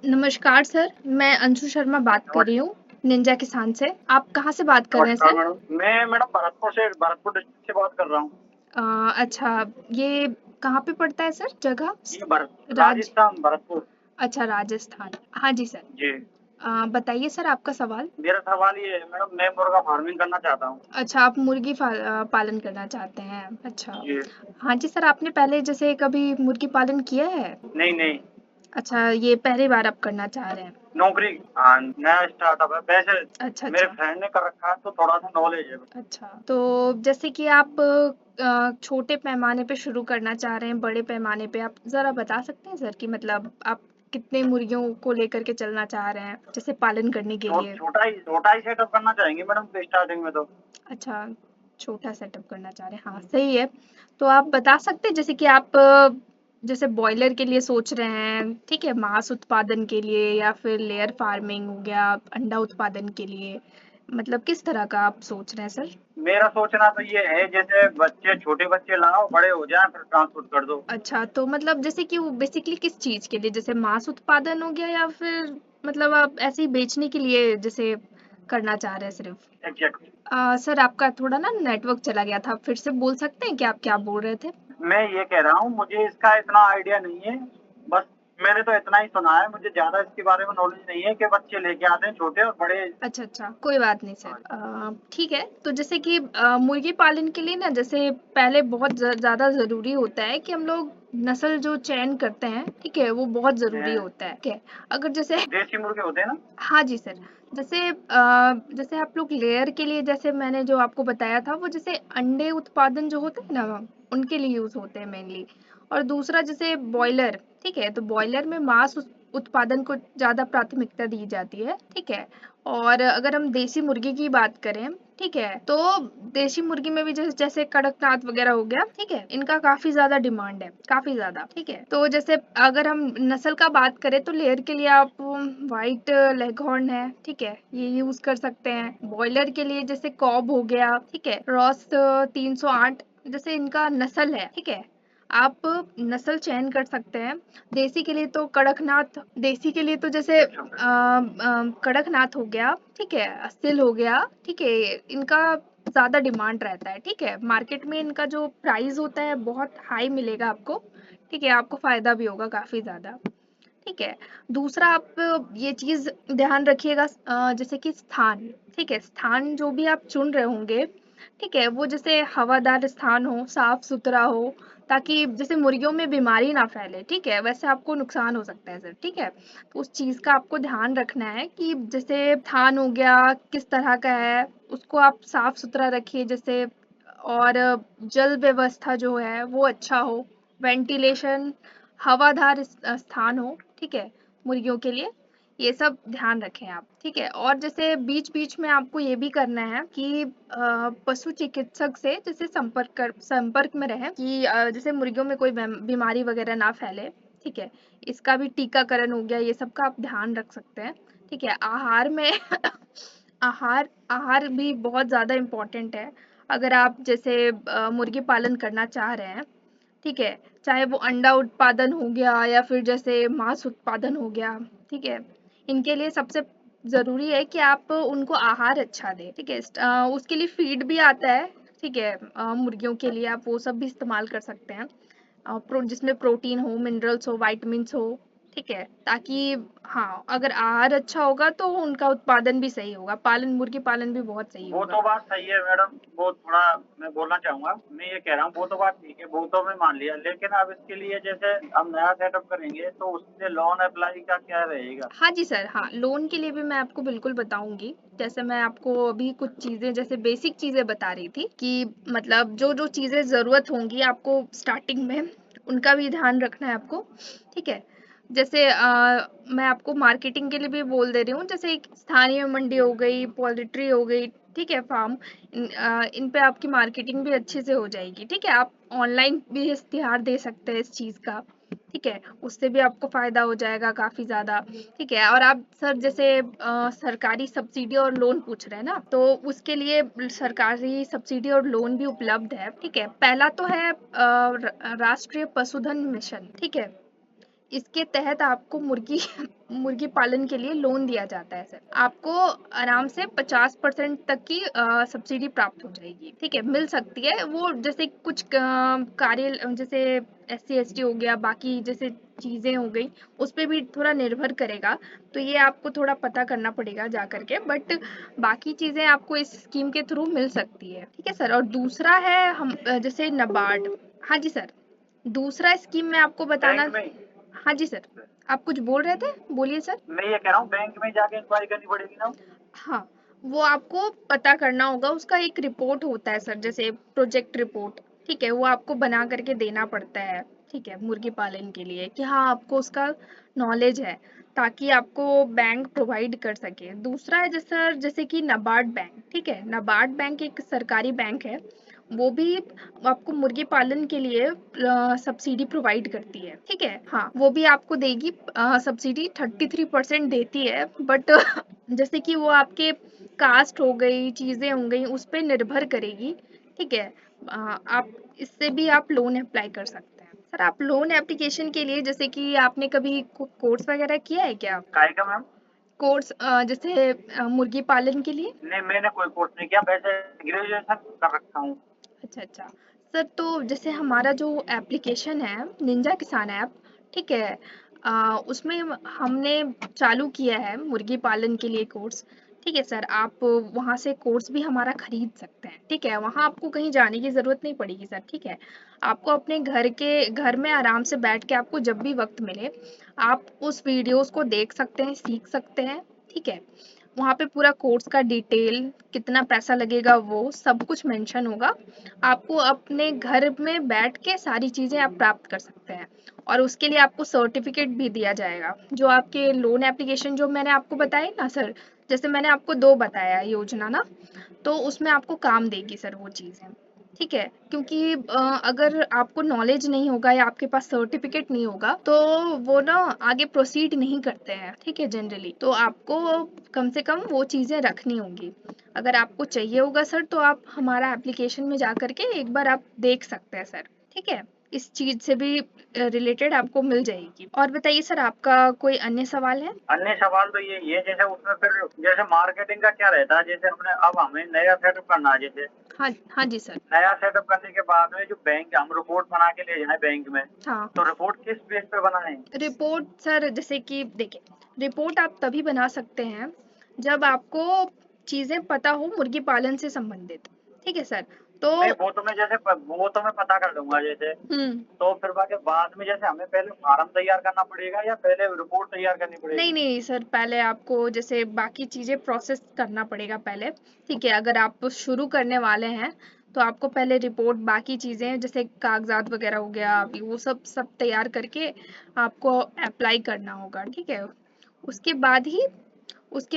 नमस्कार सर, मैं अंशु शर्मा बात कर रही हूँ निंजा किसान से। आप कहाँ से बात कर रहे हैं नमस्कार सर? मैडम। मैं मैडम भरतपुर डिस्ट्रिक्ट से बात कर रहा हूँ। अच्छा, ये कहाँ पे पड़ता है सर जगह? ये भरत राज्य? राजस्थान भरतपुर। अच्छा, राजस्थान। हाँ जी सर। जी। बताइए सर आपका सवाल। मेरा सवाल ये है मैडम, मैं मुर्गा फार्मिंग करना चाहता हूँ। अच्छा, आप पालन करना चाहते हैं। अच्छा। जी। हाँ जी सर, आपने पहले जैसे कभी मुर्गी पालन किया है? नहीं नहीं। अच्छा, ये पहली बार आप करना चाह रहे हैं। नौकरी, हाँ, नया स्टार्टअप है वैसे। अच्छा मेरे अच्छा। फ्रेंड ने कर रखा है तो थोड़ा सा नॉलेज है। अच्छा, तो जैसे कि आप छोटे पैमाने पे शुरू करना चाह रहे हैं, बड़े पैमाने पे आप ज़रा बता सकते हैं सर कि मतलब आप कितने मुर्गियों को लेकर के चलना चाह रहे हैं, जैसे पालन करने के लिए? छोटा ही सेटअप करना चाहेंगे मैडम स्टार्टिंग में तो। अच्छा, छोटा सेटअप करना चाह रहे हैं, हाँ सही है। तो आप बता सकते हैं जैसे कि आप जैसे बॉयलर के लिए सोच रहे हैं, ठीक है, मांस उत्पादन के लिए या फिर लेयर फार्मिंग हो गया, अंडा उत्पादन के लिए, मतलब किस तरह का आप सोच रहे हैं सर? मेरा सोचना तो ये है जैसे छोटे बच्चे लाओ, बड़े हो जाए फिर ट्रांसपोर्ट कर दो। अच्छा, तो मतलब जैसे कि वो बेसिकली किस चीज़ के लिए? जैसे मांस उत्पादन हो गया या फिर मतलब आप ऐसे ही बेचने के लिए जैसे करना चाह रहे हैं सिर्फ़? एग्जैक्ट। सर आपका थोड़ा ना नेटवर्क चला गया था, आप फिर से बोल सकते हैं कि आप क्या बोल रहे थे? मैं ये कह रहा हूँ मुझे इसका इतना आइडिया नहीं है। बस मैंने तो इतना ही सुना है, मुझे ज़्यादा इसके बारे में नॉलेज नहीं है कि बच्चे लेके आते हैं छोटे और बड़े। अच्छा, अच्छा, कोई बात नहीं सर। हाँ। ठीक है, तो जैसे कि मुर्गी पालन के लिए ना जैसे पहले बहुत ज़्यादा ज़रूरी होता है कि हम लोग नस्ल जो चयन करते हैं, ठीक है? वो बहुत ज़रूरी हैं, होता है, ठीक है? अगर जैसे देसी मुर्गे होते हैं ना। हाँ जी सर। जैसे जैसे आप लोग लेयर के लिए जैसे मैंने जो आपको बताया था वो जैसे अंडे उत्पादन जो होते हैं ना उनके लिए यूज़ होते हैं मेनली। और दूसरा जैसे बॉयलर, ठीक है? तो बॉयलर में मांस उत्पादन को ज़्यादा प्राथमिकता दी जाती है, ठीक है? और अगर हम देसी मुर्गी की बात करें, ठीक है? तो देसी मुर्गी में भी जैसे जैसे कड़कनाथ वगैरह हो गया, ठीक है? इनका काफ़ी ज़्यादा डिमांड है, काफ़ी ज़्यादा, ठीक है? तो जैसे अगर हम नस्ल का बात करें तो लेयर के लिए आप व्हाइट लेघॉर्न है, ठीक है? ये यूज़ कर सकते हैं। बॉयलर के लिए जैसे कॉब हो गया, ठीक है? रॉस 308 जैसे इनका नस्ल है, ठीक है? आप नस्ल चयन कर सकते हैं। देसी के लिए तो कड़कनाथ, देसी के लिए तो जैसे कड़कनाथ हो गया, ठीक है? असिल हो गया, ठीक है? इनका ज़्यादा डिमांड रहता है, ठीक है? मार्केट में इनका जो प्राइस होता है बहुत हाई मिलेगा आपको, ठीक है? आपको फ़ायदा भी होगा काफ़ी ज़्यादा, ठीक है? दूसरा आप ये चीज़ ध्यान रखिएगा जैसे कि स्थान, ठीक है? स्थान जो भी आप चुन रहे होंगे, ठीक है? वो जैसे हवादार स्थान हो, साफ-सुथरा हो, ताकि जैसे मुर्गियों में बीमारी ना फैले, ठीक है? वैसे आपको नुकसान हो सकता है सर, ठीक है? तो उस चीज़ का आपको ध्यान रखना है कि जैसे स्थान हो गया, किस तरह का है, उसको आप साफ-सुथरा रखिए जैसे और जल व्यवस्था जो है वो अच्छा हो, वेंटिलेशन, हवादार स्थान हो, ठीक है? मुर्गियों के लिए, ये सब ध्यान रखें आप, ठीक है? और जैसे बीच-बीच में आपको ये भी करना है कि पशु चिकित्सक से जैसे संपर्क में रहें कि जैसे मुर्गियों में कोई बीमारी वगैरह ना फैले, ठीक है? इसका भी टीकाकरण हो गया, ये सब का आप ध्यान रख सकते हैं, ठीक है? आहार में आहार आहार भी बहुत ज़्यादा इम्पोर्टेंट है। अगर आप जैसे मुर्गी पालन करना चाह रहे हैं, ठीक है? चाहे वो अंडा उत्पादन हो गया या फिर जैसे मांस उत्पादन हो गया, ठीक है? इनके लिए सबसे ज़रूरी है कि आप उनको आहार अच्छा दें, ठीक है? उसके लिए फ़ीड भी आता है, ठीक है? मुर्गियों के लिए आप वो सब भी इस्तेमाल कर सकते हैं। जिसमें प्रोटीन हो, मिनरल्स हो, विटामिन्स हो, ठीक है? ताकि हाँ, अगर आहार अच्छा होगा तो उनका उत्पादन भी सही होगा, मुर्गी पालन भी बहुत सही वो होगा। तो बात सही है मैडम, वो थोड़ा मैं बोलना चाहूँगा। मैं ये कह रहा हूँ वो तो बात ठीक है, वो तो मैं मान लिया, लेकिन अब इसके लिए जैसे हम नया सेटअप करेंगे तो उसके लोन अप्लाई का क्या रहेगा? हाँ जी सर, हाँ, लोन के लिए भी मैं आपको बिल्कुल बताऊँगी। जैसे मैं आपको अभी कुछ चीज़ें जैसे बेसिक चीज़ें बता रही थी कि मतलब जो-जो चीज़ें ज़रूरत होंगी आपको स्टार्टिंग में, उनका भी ध्यान रखना है आपको, ठीक है? जैसे मैं आपको मार्केटिंग के लिए भी बोल दे रही हूँ, जैसे एक स्थानीय मंडी हो गई, पोल्ट्री हो गई, ठीक है? फार्म इन पे आपकी मार्केटिंग भी अच्छे से हो जाएगी, ठीक है? आप ऑनलाइन भी इश्तिहार दे सकते हैं इस चीज़ का, ठीक है? उससे भी आपको फ़ायदा हो जाएगा काफ़ी ज़्यादा, ठीक है? और आप सर जैसे सरकारी सब्सिडी और लोन पूछ रहे हैं ना, तो उसके लिए सरकारी सब्सिडी और लोन भी उपलब्ध है, ठीक है? पहला तो है राष्ट्रीय पशुधन मिशन, ठीक है? इसके तहत आपको मुर्गी मुर्गी पालन के लिए लोन दिया जाता है सर। आपको आराम से 50% तक की सब्सिडी प्राप्त हो जाएगी। ठीक है, मिल सकती है वो, जैसे कुछ कार्य जैसे SC ST हो गया, बाकी जैसे चीजें हो गई, उस पे भी थोड़ा निर्भर करेगा। तो ये आपको थोड़ा पता करना पड़ेगा जा करके, बट बाकी चीजें आपको इस स्कीम के थ्रू मिल सकती है। ठीक है सर। और दूसरा है हम जैसे नाबार्ड। हाँ जी सर, दूसरा स्कीम मैं आपको बैंक बताना। में ही? हाँ जी सर, आप कुछ बोल रहे थे, बोलिए सर। मैं ये कह रहा हूँ बैंक में जाके इंक्वायरी करनी पड़ेगी ना? हाँ, वो आपको पता करना होगा, उसका एक रिपोर्ट होता है सर, जैसे प्रोजेक्ट रिपोर्ट। ठीक है, वो आपको बना करके देना पड़ता है। ठीक है, मुर्गी पालन के लिए कि हाँ आपको उसका नॉलेज है, ताकि आपको बैंक प्रोवाइड कर सके। दूसरा है जैसे सर, जैसे कि नाबार्ड बैंक। ठीक है, नाबार्ड बैंक एक सरकारी बैंक है, वो भी आपको मुर्गी पालन के लिए सब्सिडी प्रोवाइड करती है। ठीक है, हाँ वो भी आपको देगी सब्सिडी, 33% देती है, बट जैसे कि वो आपके कास्ट हो गई, चीजें हो गई, उस पर निर्भर करेगी। ठीक है, आप इससे भी आप लोन अप्लाई कर सकते हैं सर। आप लोन एप्लीकेशन के लिए, जैसे कि आपने कभी कोर्स वगैरह किया है क्या? काय का मैम? कोर्स जैसे मुर्गी पालन के लिए। नहीं, मैंने कोई कोर्स नहीं किया, वैसे ग्रेजुएशन कर रखा हूँ। अच्छा अच्छा सर, तो जैसे हमारा जो एप्लीकेशन है निंजा किसान ऐप, ठीक है, उसमें हमने चालू किया है मुर्गी पालन के लिए कोर्स। ठीक है सर, आप वहाँ से कोर्स भी हमारा खरीद सकते हैं। ठीक है, वहाँ आपको कहीं जाने की ज़रूरत नहीं पड़ेगी सर। ठीक है, आपको अपने घर में आराम से बैठ के, आपको जब भी वक्त मिले आप उस वीडियोस को देख सकते हैं, सीख सकते हैं। ठीक है, वहाँ पे पूरा कोर्स का डिटेल, कितना पैसा लगेगा, वो सब कुछ मेंशन होगा। आपको अपने घर में बैठ के सारी चीज़ें आप प्राप्त कर सकते हैं, और उसके लिए आपको सर्टिफिकेट भी दिया जाएगा। जो आपके लोन एप्लीकेशन जो मैंने आपको बताए ना सर, जैसे मैंने आपको 2 बताया योजना ना, तो उसमें आपको काम देगी सर वो चीज़ें। ठीक है, क्योंकि अगर आपको नॉलेज नहीं होगा या आपके पास सर्टिफिकेट नहीं होगा, तो वो ना आगे प्रोसीड नहीं करते हैं। ठीक है, जनरली तो आपको कम से कम वो चीज़ें रखनी होंगी। अगर आपको चाहिए होगा सर, तो आप हमारा एप्लीकेशन में जा करके एक बार आप देख सकते हैं सर। ठीक है, इस चीज़ से भी रिलेटेड आपको मिल जाएगी। और बताइए सर, आपका कोई अन्य सवाल है? अन्य सवाल तो ये है, जैसे उसमें फिर जैसे मार्केटिंग का क्या रहता है? जैसे हमने अब हमें नया सेटअप करना है, जैसे हाँ हाँ जी सर। नया सेटअप करने के बाद में जो बैंक हम रिपोर्ट बना के ले जाए बैंक में, हाँ, तो रिपोर्ट किस बेस पे बनाएं? रिपोर्ट सर, जैसे कि देखिए, रिपोर्ट आप तभी बना सकते हैं जब आपको चीज़ें पता हो मुर्गी पालन से संबंधित। ठीक है सर, तो नहीं, वो तो मैं जैसे वो तो मैं पता कर लूंगा जैसे। हम्म, तो फिर बाकी बाद में जैसे हमें पहले फार्म तैयार करना पड़ेगा या पहले रिपोर्ट तैयार करनी नहीं पड़ेगी? नहीं सर, पहले आपको जैसे बाकी चीज़ें प्रोसेस करना पड़ेगा पहले। ठीक है, अगर आप शुरू करने वाले हैं तो आपको पहले रिपोर्ट, बाकी चीज़ें जैसे कागजात वगैरह हो गया, अभी वो सब तैयार करके आपको अप्लाई करना होगा। ठीक है, उसके बाद ही उस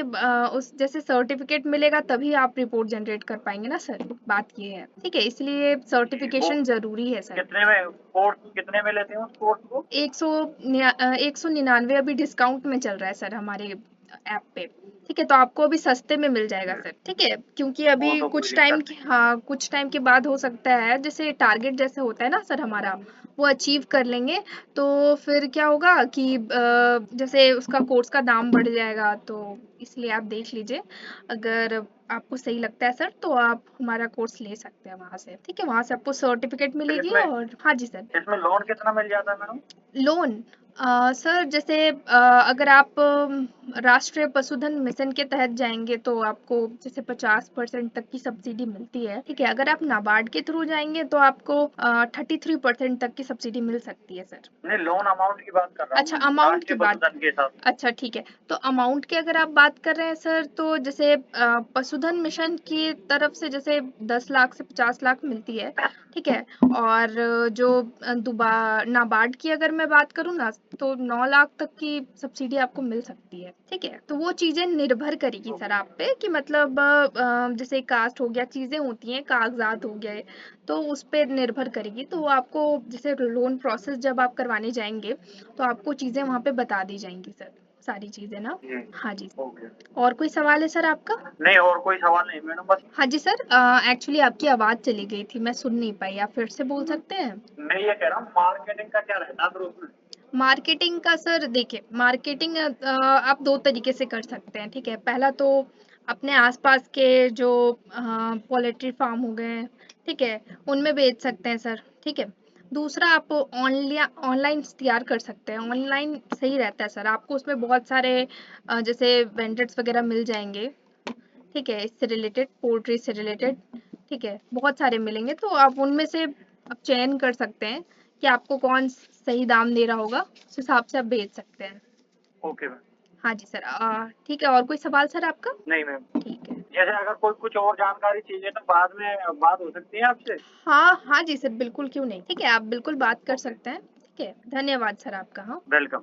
जैसे सर्टिफिकेट मिलेगा, तभी आप रिपोर्ट जनरेट कर पाएंगे ना सर। बात ये है। ठीक है, इसलिए जी, वो सर्टिफिकेशन जरूरी है सर। कितने में कोर्स कितने में लेते हैं उस कोर्स को? 199 अभी डिस्काउंट में चल रहा है सर हमारे ऐप पे। ठीक है, तो आपको अभी सस्ते में मिल जाएगा सर। ठीक है, क्योंकि वो अभी तो कोई कुछ टाइम दिक्कत के, नहीं। हाँ कुछ टाइम के बाद हो सकता है, जैसे टारगेट जैसे होता है ना सर हमारा, वो अचीव कर लेंगे, तो फिर क्या होगा कि जैसे उसका कोर्स का दाम बढ़ जाएगा। तो इसलिए आप देख लीजिए, अगर आपको सही लगता है सर, तो आप हमारा कोर्स ले सकते हैं वहाँ से। ठीक है, वहाँ से आपको सर्टिफिकेट फिर मिलेगी। इसमें और हाँ जी सर। इसमें लोन कितना मिल जाता है मैडम? लोन सर, जैसे अगर आप राष्ट्रीय पशुधन मिशन के तहत जाएंगे तो आपको जैसे 50% तक की सब्सिडी मिलती है। ठीक है, अगर आप नाबार्ड के थ्रू जाएंगे तो आपको 33% तक की सब्सिडी मिल सकती है सर। नहीं, लोन अमाउंट की बात कर रहा हूँ अच्छा, मैं, अमाउंट की राष्ट्रीय बात। पशुधन के हिसाब से। अच्छा ठीक है, तो अमाउंट की अगर आप बात कर रहे हैं सर, तो जैसे पशुधन मिशन की तरफ से जैसे 10 लाख से 50 लाख मिलती है। ठीक है, और जो नाबार्ड की अगर मैं बात करूँ ना, तो 9 लाख तक की सब्सिडी आपको मिल सकती है। ठीक है, तो वो चीज़ें निर्भर करेगी सर आप पे, कि मतलब जैसे कास्ट हो गया, चीज़ें होती हैं, कागजात हो गए, तो उस पे निर्भर करेगी। तो आपको जैसे लोन प्रोसेस जब आप करवाने जाएंगे, तो आपको चीज़ें वहाँ पे बता दी जाएंगी सर, सारी चीज़ें ना। जी। हाँ जी। ओके। और कोई सवाल है सर आपका? नहीं, और कोई सवाल नहीं मैडम, बस। हाँ जी सर, एक्चुअली आपकी आवाज़ चली गई थी, मैं सुन नहीं पाई, आप फिर से बोल सकते हैं? मैं ये कह रहा हूँ मार्केटिंग का क्या रहता है फिर उसमें? मार्केटिंग का सर देखिए, मार्केटिंग आप 2 तरीके से कर सकते हैं, ठीक है? पहला तो अपने आस-पास के जो पोल्ट्री फार्म हो गए, ठीक है? उनमें बेच सकते हैं सर, ठीक है? दूसरा आप ऑनलाइन तैयार कर सकते हैं, ऑनलाइन सही रहता है सर, आपको उसमें बहुत सारे जैसे वेंडर्स वगैरह मिल जाएँगे, ठीक है? इससे रिलेटेड, पोल्ट्री से रिलेटेड, ठीक है? बहुत सारे मिलेंगे, तो आप उनमें से आप चयन कर सकते हैं कि आपको कौन सही दाम दे रहा होगा, उस हिसाब से आप बेच सकते हैं। Okay ma'am. हाँ जी सर। ठीक है, और कोई सवाल सर आपका? नहीं मैम। ठीक है। जैसे अगर कोई कुछ और जानकारी चाहिए तो बाद में बात हो सकती है आपसे? हाँ, हाँ जी सर, बिल्कुल क्यों नहीं। ठीक है, आप बिल्कुल बात कर ओके। सकते हैं। ठीक है, धन्यवाद सर आपका। हाँ। वेलकम।